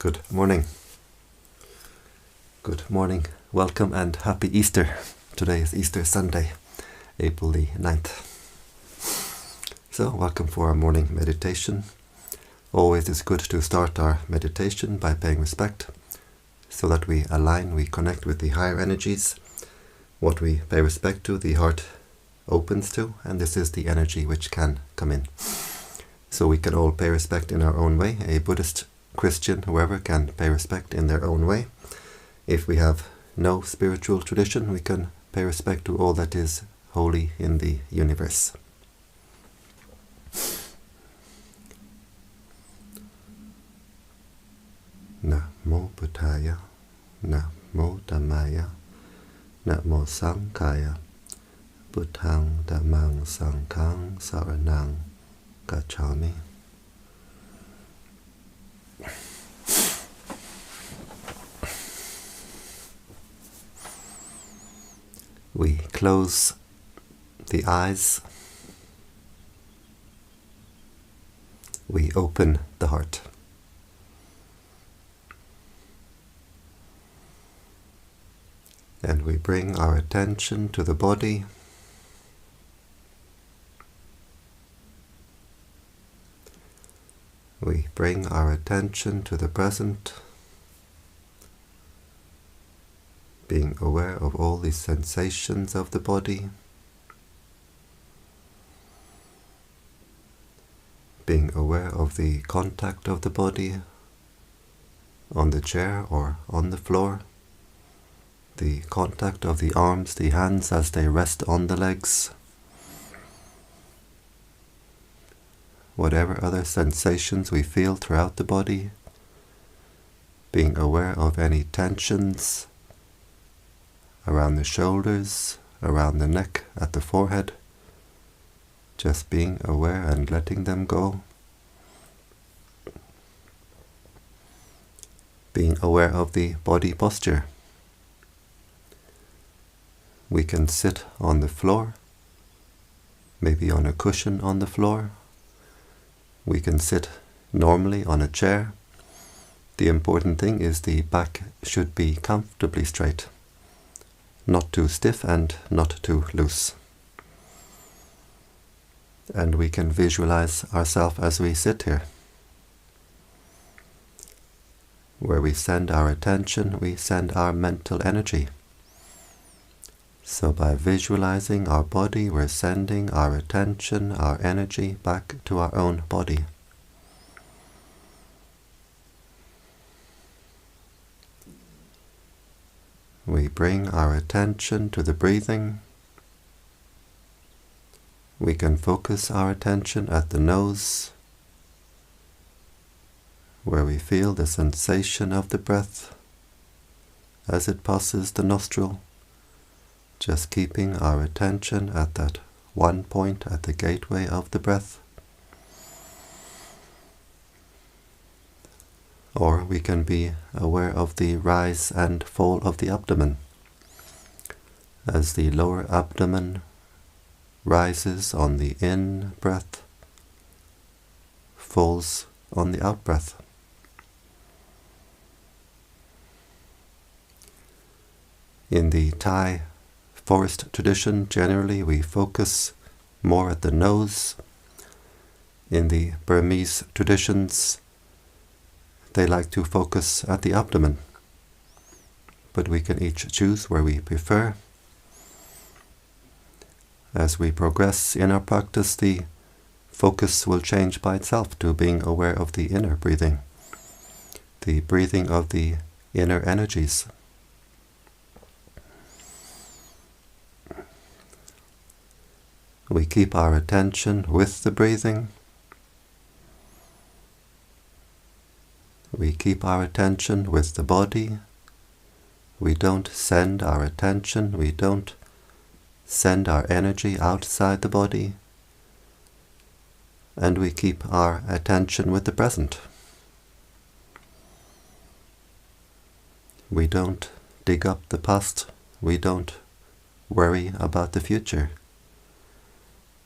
Good morning. Good morning. Welcome and happy Easter. Today is Easter Sunday, April the 9th. So, welcome for our morning meditation. Always it's good to start our meditation by paying respect, so that we align, we connect with the higher energies. What we pay respect to, the heart opens to, and this is the energy which can come in. So we can all pay respect in our own way. A Buddhist, Christian, whoever can pay respect in their own way. If we have no spiritual tradition, we can pay respect to all that is holy in the universe. Namo Buddhaya, Namo Dhammaya, Namo Sanghaya, Buddhang Dhammang Sanghang Saranang Gacchami. We close the eyes. We open the heart. And we bring our attention to the body. We bring our attention to the present, being aware of all the sensations of the body, being aware of the contact of the body on the chair or on the floor, the contact of the arms, the hands as they rest on the legs, whatever other sensations we feel throughout the body, being aware of any tensions around the shoulders, around the neck, at the forehead, just being aware and letting them go. Being aware of the body posture. We can sit on the floor, maybe on a cushion on the floor. We can sit normally on a chair. The important thing is the back should be comfortably straight, not too stiff and not too loose. And we can visualize ourselves as we sit here. Where we send our attention, we send our mental energy. So by visualizing our body, we're sending our attention, our energy back to our own body. We bring our attention to the breathing. We can focus our attention at the nose, where we feel the sensation of the breath as it passes the nostril. Just keeping our attention at that one point at the gateway of the breath. Or we can be aware of the rise and fall of the abdomen. As the lower abdomen rises on the in-breath, falls on the out-breath. In the Thai forest tradition, generally we focus more at the nose. In the Burmese traditions, they like to focus at the abdomen, but we can each choose where we prefer. As we progress in our practice, the focus will change by itself to being aware of the inner breathing, the breathing of the inner energies. We keep our attention with the breathing. We keep our attention with the body. We don't send our attention, we don't send our energy outside the body. And we keep our attention with the present. We don't dig up the past, we don't worry about the future.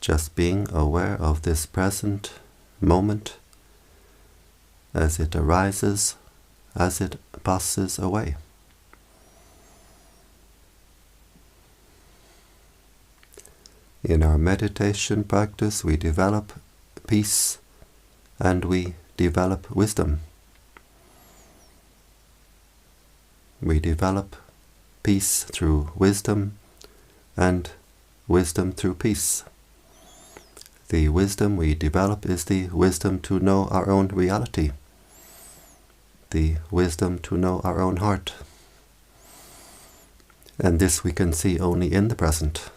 Just being aware of this present moment as it arises, as it passes away. In our meditation practice, we develop peace and we develop wisdom. We develop peace through wisdom and wisdom through peace. The wisdom we develop is the wisdom to know our own reality, the wisdom to know our own heart. And this we can see only in the present.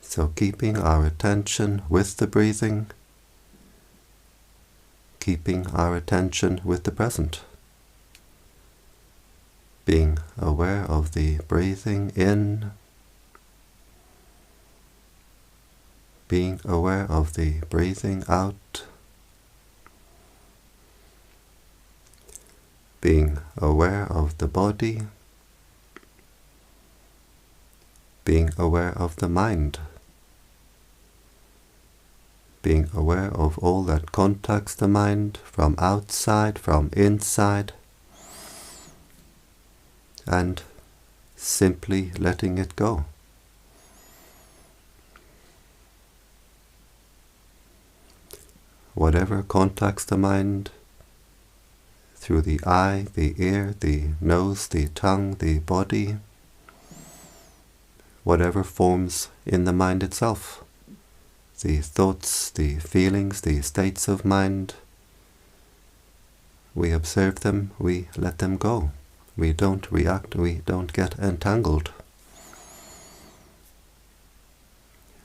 So keeping our attention with the breathing, keeping our attention with the present, being aware of the breathing in, being aware of the breathing out, being aware of the body, being aware of the mind, being aware of all that contacts the mind from outside, from inside, and simply letting it go. Whatever contacts the mind, through the eye, the ear, the nose, the tongue, the body, whatever forms in the mind itself, the thoughts, the feelings, the states of mind, we observe them, we let them go. We don't react, we don't get entangled.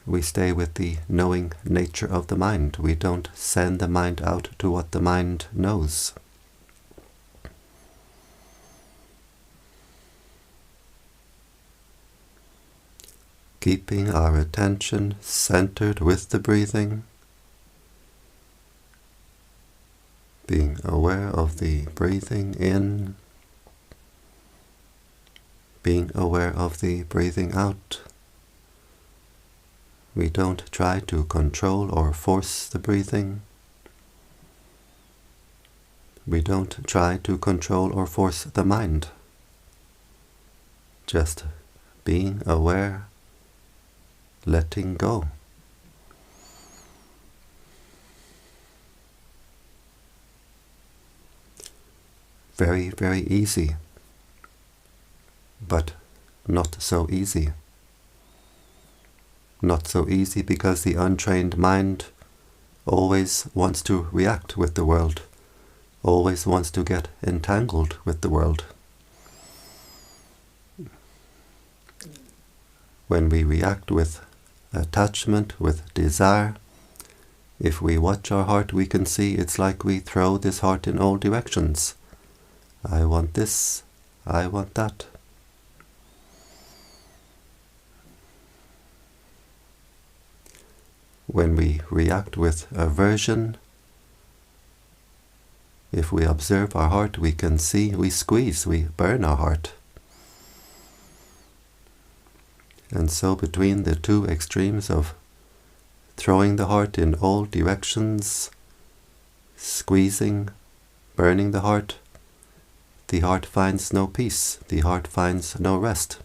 We stay with the knowing nature of the mind. We don't send the mind out to what the mind knows. Keeping our attention centered with the breathing, being aware of the breathing in, being aware of the breathing out. We don't try to control or force the breathing. We don't try to control or force the mind. Just being aware, letting go. Very, very easy, but not so easy. Not so easy because the untrained mind always wants to react with the world, always wants to get entangled with the world. When we react with attachment, with desire, if we watch our heart, we can see it's like we throw this heart in all directions. I want this, I want that. When we react with aversion, if we observe our heart, we can see we squeeze, we burn our heart. And so between the two extremes of throwing the heart in all directions, squeezing, burning the heart finds no peace, the heart finds no rest.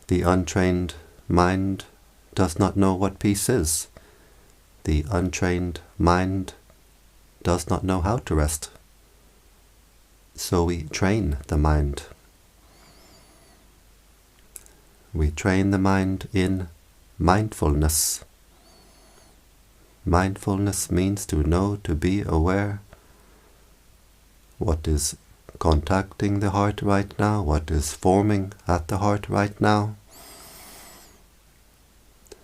The untrained mind does not know what peace is. The untrained mind does not know how to rest. So we train the mind. We train the mind in mindfulness. Mindfulness means to know, to be aware what is contacting the heart right now, what is forming at the heart right now.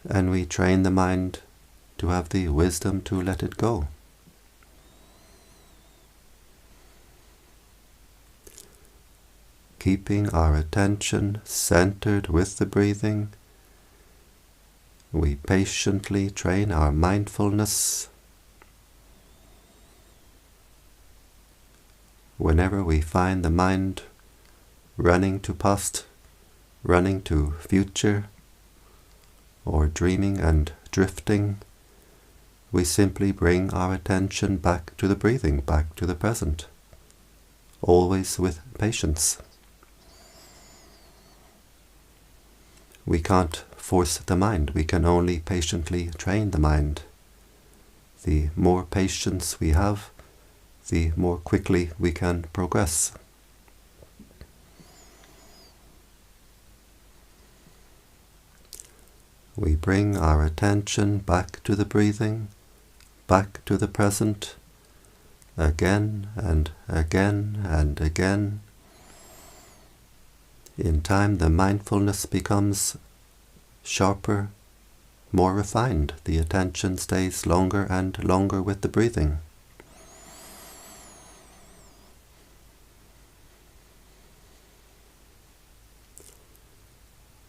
And we train the mind to have the wisdom to let it go. Keeping our attention centered with the breathing, we patiently train our mindfulness. Whenever we find the mind running to past, running to future, or dreaming and drifting, we simply bring our attention back to the breathing, back to the present, always with patience. We can't force the mind, we can only patiently train the mind. The more patience we have, the more quickly we can progress. We bring our attention back to the breathing, back to the present, again and again and again. In time, the mindfulness becomes sharper, more refined. The attention stays longer and longer with the breathing.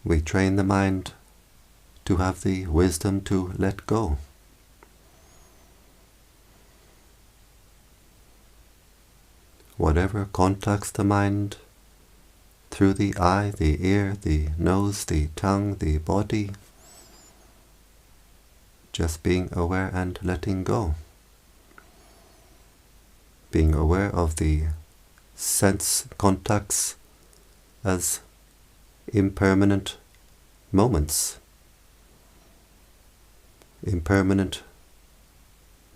We train the mind to have the wisdom to let go. Whatever contacts the mind, through the eye, the ear, the nose, the tongue, the body, just being aware and letting go. Being aware of the sense contacts as impermanent moments. Impermanent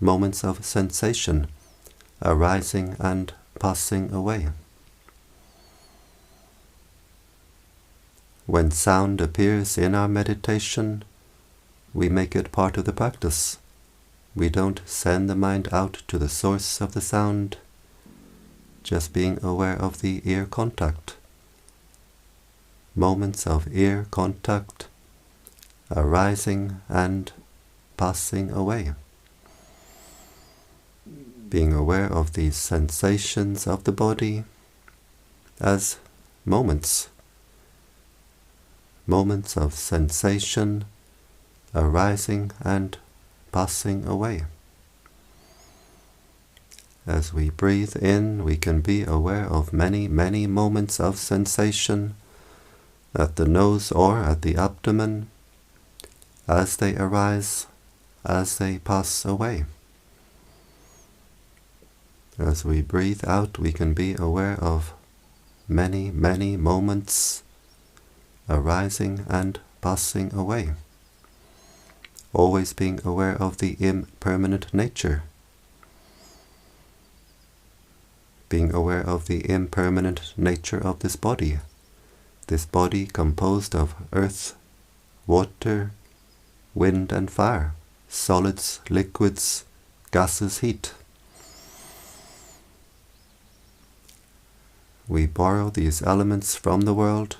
moments of sensation arising and passing away. When sound appears in our meditation, we make it part of the practice. We don't send the mind out to the source of the sound, just being aware of the ear contact. Moments of ear contact arising and passing away. Being aware of the sensations of the body as moments. Moments of sensation arising and passing away. As we breathe in, we can be aware of many, many moments of sensation at the nose or at the abdomen, as they arise, as they pass away. As we breathe out, we can be aware of many, many moments arising and passing away. Always being aware of the impermanent nature. Being aware of the impermanent nature of this body. This body composed of earth, water, wind and fire, solids, liquids, gases, heat. We borrow these elements from the world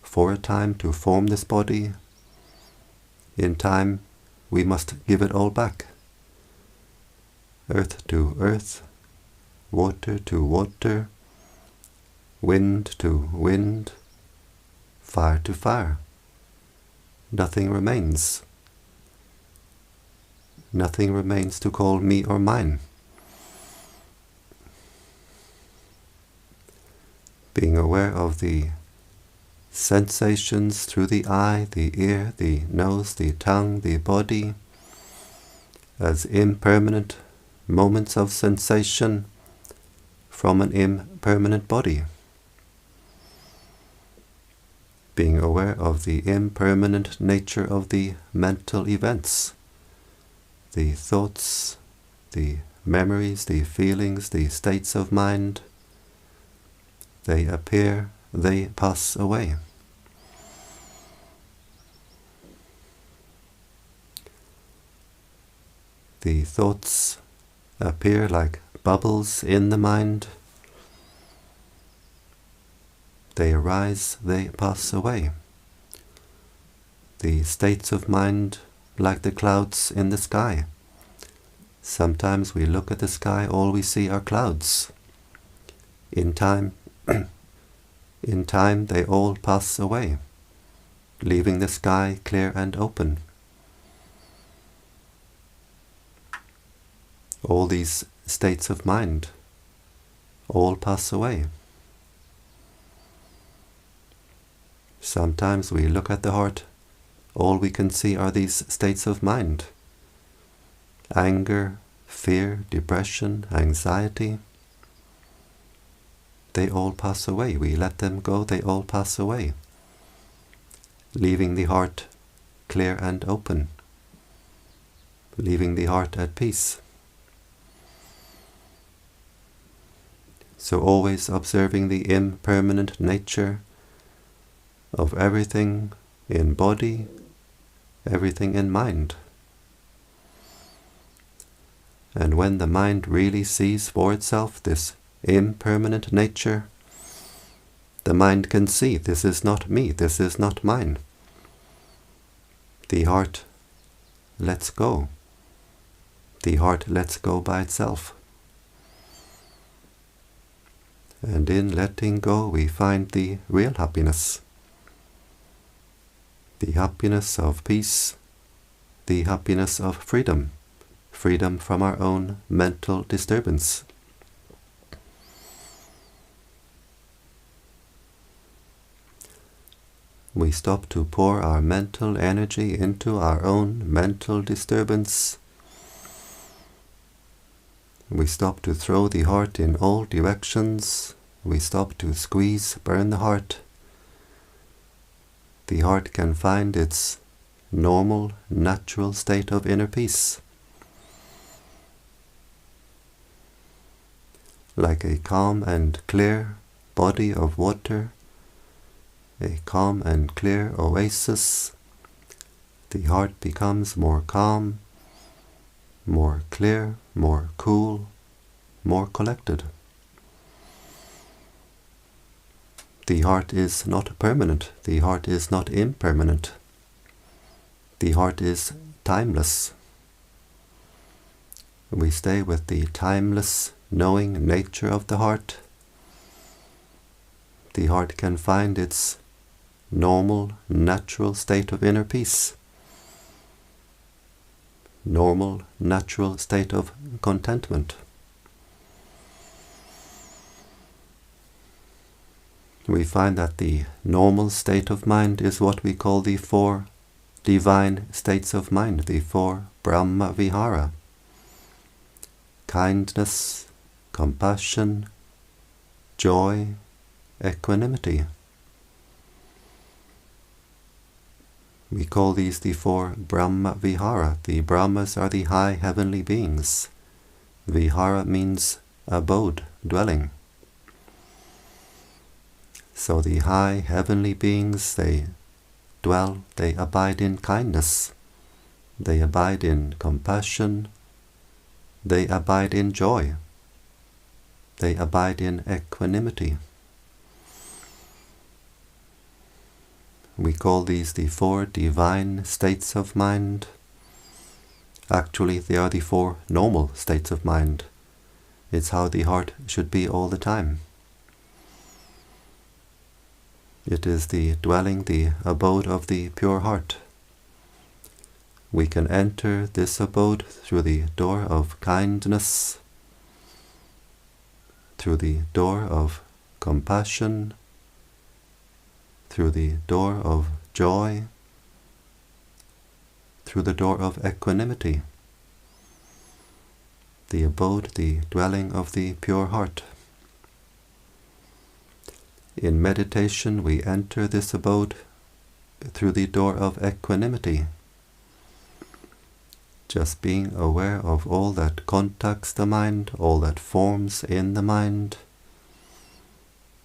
for a time to form this body. In time, we must give it all back. Earth to earth, water to water, wind to wind, fire to fire. Nothing remains. Nothing remains to call me or mine. Being aware of the sensations through the eye, the ear, the nose, the tongue, the body, as impermanent moments of sensation from an impermanent body. Being aware of the impermanent nature of the mental events, the thoughts, the memories, the feelings, the states of mind. They appear, they pass away. The thoughts appear like bubbles in the mind. They arise, they pass away. The states of mind like the clouds in the sky. Sometimes we look at the sky, all we see are clouds. In time they all pass away, leaving the sky clear and open. All these states of mind all pass away. Sometimes we look at the heart, all we can see are these states of mind. anger, fear, depression, anxiety, they all pass away. We let them go, they all pass away, leaving the heart clear and open, leaving the heart at peace. So always observing the impermanent nature of everything in body, everything in mind. And when the mind really sees for itself this impermanent nature, the mind can see, this is not me, this is not mine. The heart lets go. The heart lets go by itself. And in letting go we find the real happiness. The happiness of peace, the happiness of freedom, freedom from our own mental disturbance. We stop to pour our mental energy into our own mental disturbance. We stop to throw the heart in all directions. We stop to squeeze, burn the heart. The heart can find its normal, natural state of inner peace. Like a calm and clear body of water, a calm and clear oasis, the heart becomes more calm, more clear, more cool, more collected. The heart is not permanent, the heart is not impermanent. The heart is timeless. We stay with the timeless, knowing nature of the heart. The heart can find its normal, natural state of inner peace. Normal, natural state of contentment. We find that the normal state of mind is what we call the 4 divine states of mind, the 4 Brahma Vihara. Kindness, compassion, joy, equanimity. We call these the 4 Brahma Vihara. The Brahmas are the high heavenly beings. Vihara means abode, dwelling. So the high heavenly beings, they dwell, they abide in kindness, they abide in compassion, they abide in joy, they abide in equanimity. We call these the 4 divine states of mind. Actually, they are the 4 normal states of mind. It's how the heart should be all the time. It is the dwelling, the abode of the pure heart. We can enter this abode through the door of kindness, through the door of compassion, through the door of joy, through the door of equanimity, the abode, the dwelling of the pure heart. In meditation we enter this abode through the door of equanimity, just being aware of all that contacts the mind, all that forms in the mind,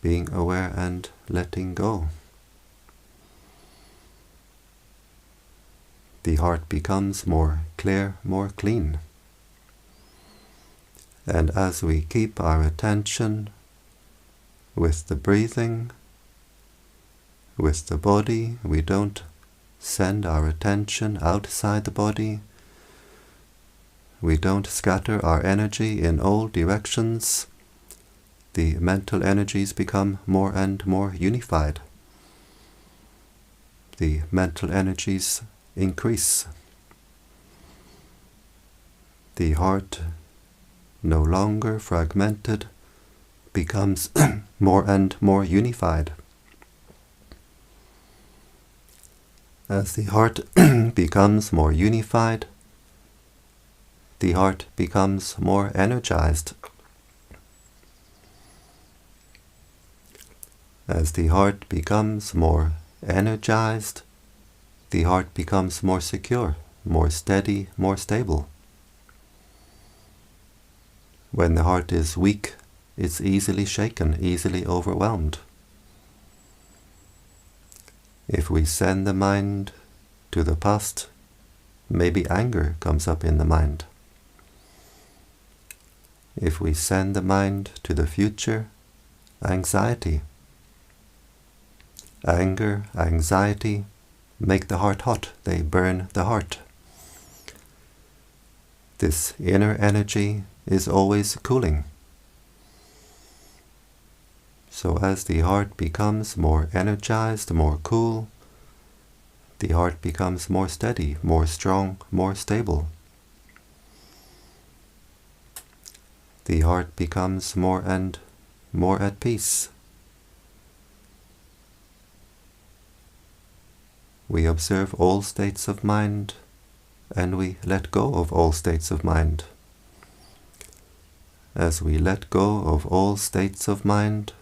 being aware and letting go. The heart becomes more clear, more clean. And as we keep our attention with the breathing, with the body, we don't send our attention outside the body. We don't scatter our energy in all directions. The mental energies become more and more unified. The mental energies increase. The heart, no longer fragmented, becomes more and more unified. As the heart becomes more unified, the heart becomes more energized. As the heart becomes more energized, the heart becomes more secure, more steady, more stable. When the heart is weak, it's easily shaken, easily overwhelmed. If we send the mind to the past, maybe anger comes up in the mind. If we send the mind to the future, anxiety. Anger, anxiety make the heart hot, they burn the heart. This inner energy is always cooling. So as the heart becomes more energized, more cool, the heart becomes more steady, more strong, more stable. The heart becomes more and more at peace. We observe all states of mind, and we let go of all states of mind. As we let go of all states of mind,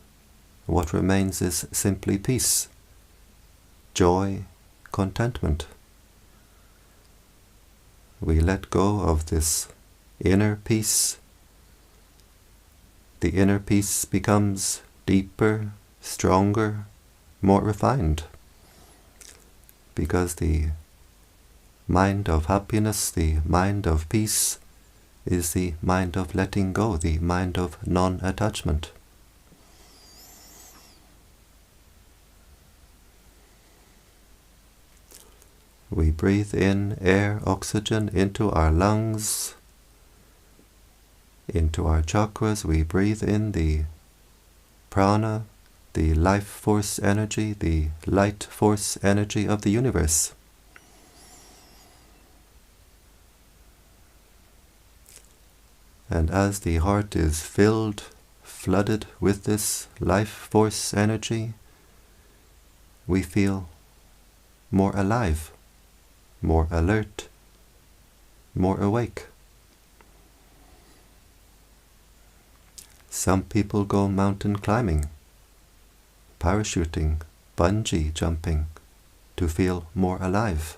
what remains is simply peace, joy, contentment. We let go of this inner peace. The inner peace becomes deeper, stronger, more refined, because the mind of happiness, the mind of peace, is the mind of letting go, the mind of non-attachment. We breathe in air, oxygen into our lungs, into our chakras. We breathe in the prana, the life force energy, the light force energy of the universe. And as the heart is filled, flooded with this life force energy, we feel more alive, more alert, more awake. Some people go mountain climbing, parachuting, bungee jumping to feel more alive.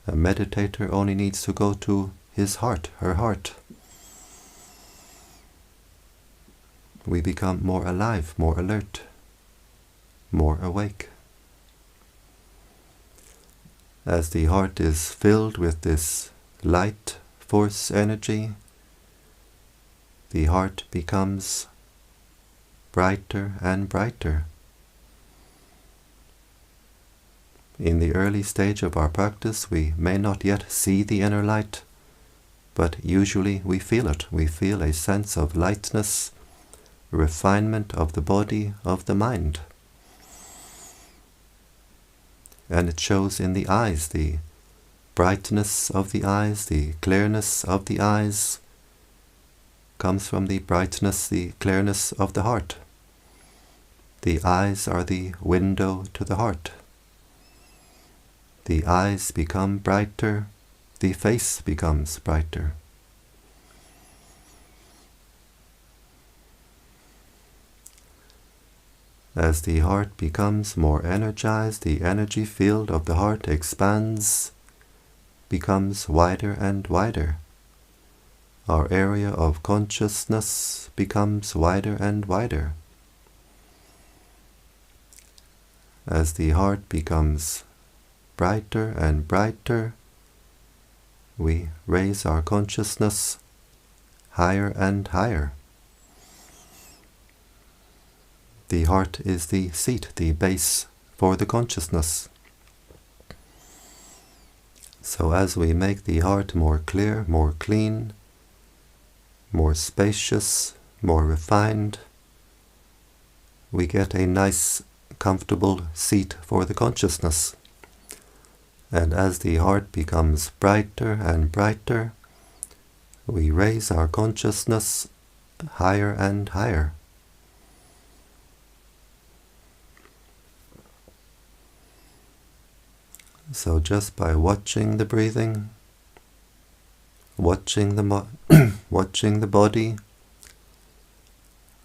A meditator only needs to go to his heart, her heart. We become more alive, more alert, more awake. As the heart is filled with this light force energy, the heart becomes brighter and brighter. In the early stage of our practice, we may not yet see the inner light, but usually we feel it. We feel a sense of lightness, refinement of the body, of the mind. And it shows in the eyes, the brightness of the eyes, the clearness of the eyes comes from the brightness, the clearness of the heart. The eyes are the window to the heart. The eyes become brighter, the face becomes brighter. As the heart becomes more energized, the energy field of the heart expands, becomes wider and wider. Our area of consciousness becomes wider and wider. As the heart becomes brighter and brighter, we raise our consciousness higher and higher. The heart is the seat, the base for the consciousness. So as we make the heart more clear, more clean, more spacious, more refined, we get a nice, comfortable seat for the consciousness. And as the heart becomes brighter and brighter, we raise our consciousness higher and higher. So just by watching the breathing, watching watching the body,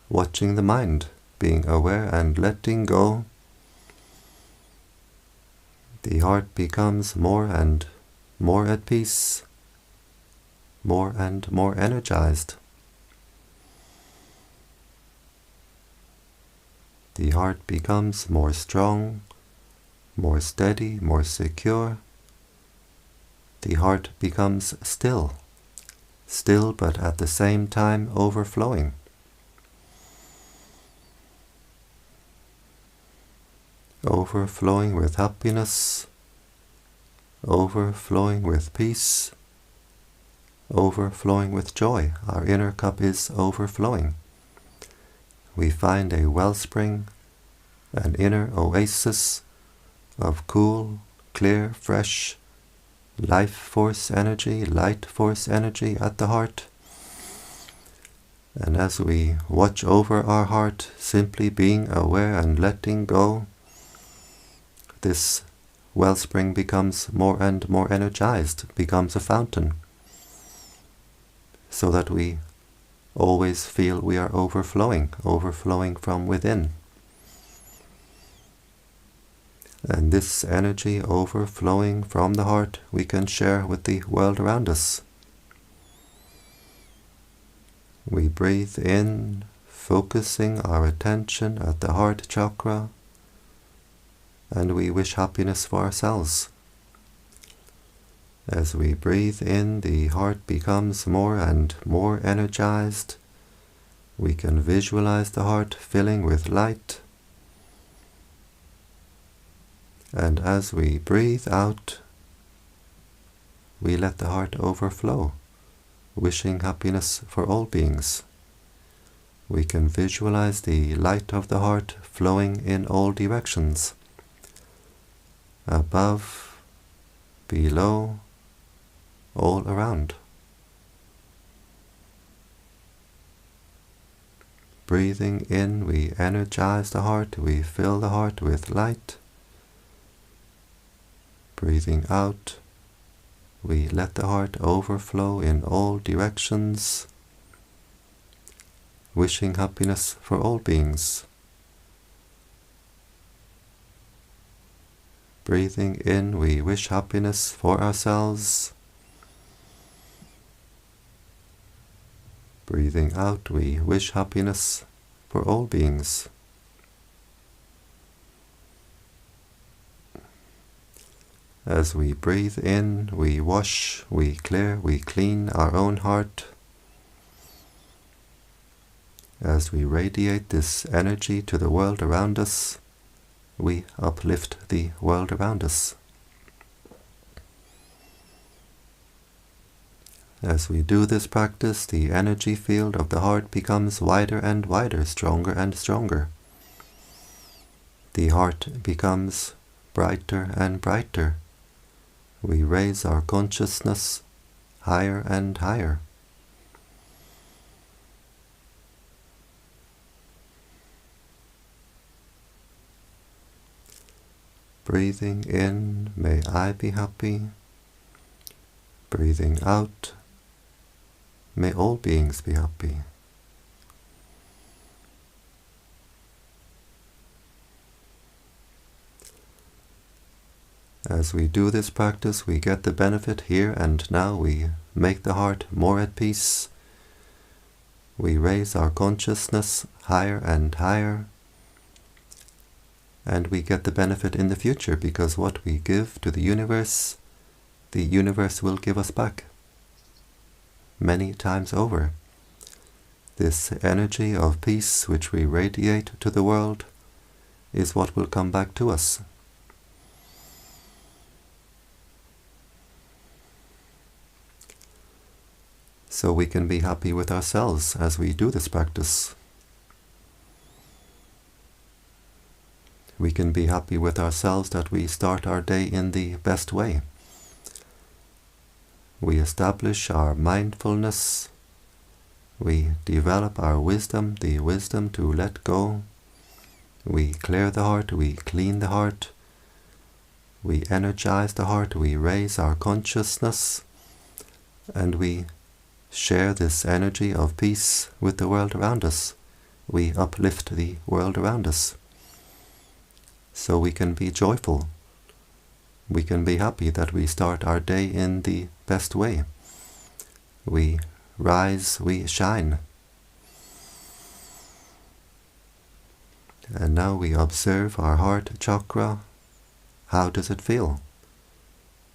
watching the mind, being aware and letting go, the heart becomes more and more at peace, more and more energized. The heart becomes more strong, more steady, more secure. The heart becomes still but at the same time overflowing. Overflowing with happiness, overflowing with peace, overflowing with joy. Our inner cup is overflowing. We find a wellspring, an inner oasis of cool, clear, fresh, life force energy, light force energy at the heart. And as we watch over our heart, simply being aware and letting go, this wellspring becomes more and more energized, becomes a fountain, so that we always feel we are overflowing from within. And this energy overflowing from the heart we can share with the world around us. We breathe in, focusing our attention at the heart chakra, and we wish happiness for ourselves. As we breathe in, the heart becomes more and more energized. We can visualize the heart filling with light. And as we breathe out, we let the heart overflow, wishing happiness for all beings. We can visualize the light of the heart flowing in all directions, above, below, all around. Breathing in, we energize the heart, we fill the heart with light. Breathing out, we let the heart overflow in all directions, wishing happiness for all beings. Breathing in, we wish happiness for ourselves. Breathing out, we wish happiness for all beings. As we breathe in, we wash, we clear, we clean our own heart. As we radiate this energy to the world around us, we uplift the world around us. As we do this practice, the energy field of the heart becomes wider and wider, stronger and stronger. The heart becomes brighter and brighter. We raise our consciousness higher and higher. Breathing in, may I be happy. Breathing out, may all beings be happy. As we do this practice, we get the benefit here and now. We make the heart more at peace. We raise our consciousness higher and higher. And we get the benefit in the future, because what we give to the universe will give us back many times over. This energy of peace which we radiate to the world is what will come back to us. So we can be happy with ourselves as we do this practice. We can be happy with ourselves that we start our day in the best way. We establish our mindfulness. We develop our wisdom, the wisdom to let go. We clear the heart, we clean the heart. We energize the heart, we raise our consciousness. and we share this energy of peace with the world around us. We uplift the world around us. So we can be joyful. We can be happy that we start our day in the best way. We rise, we shine. And now we observe our heart chakra. How does it feel?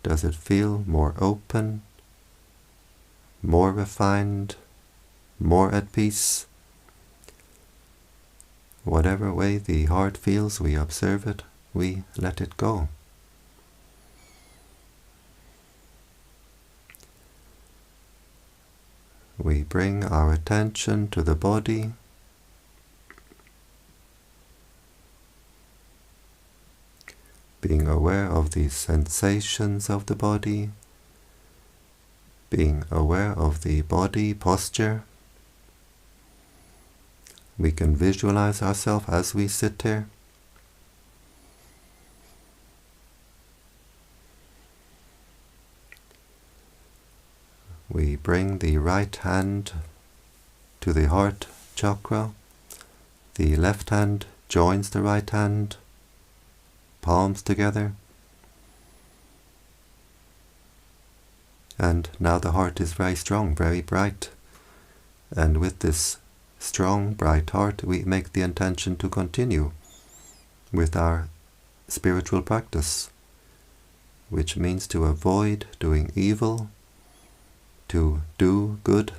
Does it feel more open, more refined, more at peace? Whatever way the heart feels, we observe it, we let it go. We bring our attention to the body. Being aware of the sensations of the body, being aware of the body posture. We can visualize ourselves as we sit here. We bring the right hand to the heart chakra. The left hand joins the right hand, palms together. And now the heart is very strong, very bright. And with this strong, bright heart, we make the intention to continue with our spiritual practice, which means to avoid doing evil, to do good,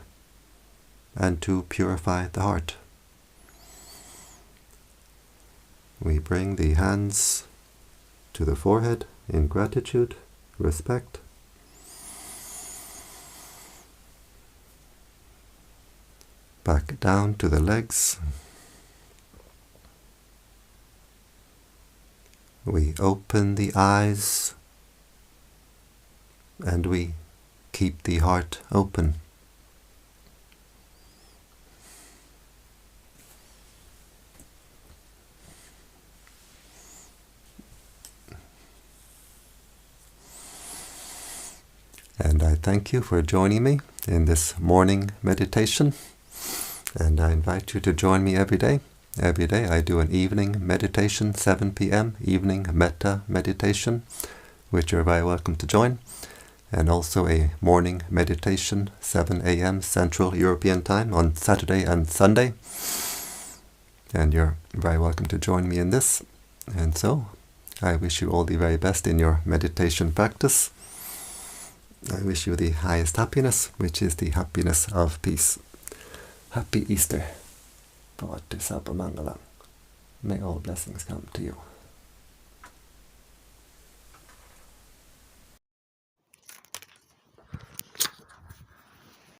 and to purify the heart. We bring the hands to the forehead in gratitude, respect. Back down to the legs. We open the eyes and we keep the heart open. And I thank you for joining me in this morning meditation. And I invite you to join me every day. Every day I do an evening meditation, 7 p.m. evening metta meditation, which you're very welcome to join. And also a morning meditation, 7 a.m. Central European Time on Saturday and Sunday. And you're very welcome to join me in this. And so, I wish you all the very best in your meditation practice. I wish you the highest happiness, which is the happiness of peace. Happy Easter. May all blessings come to you.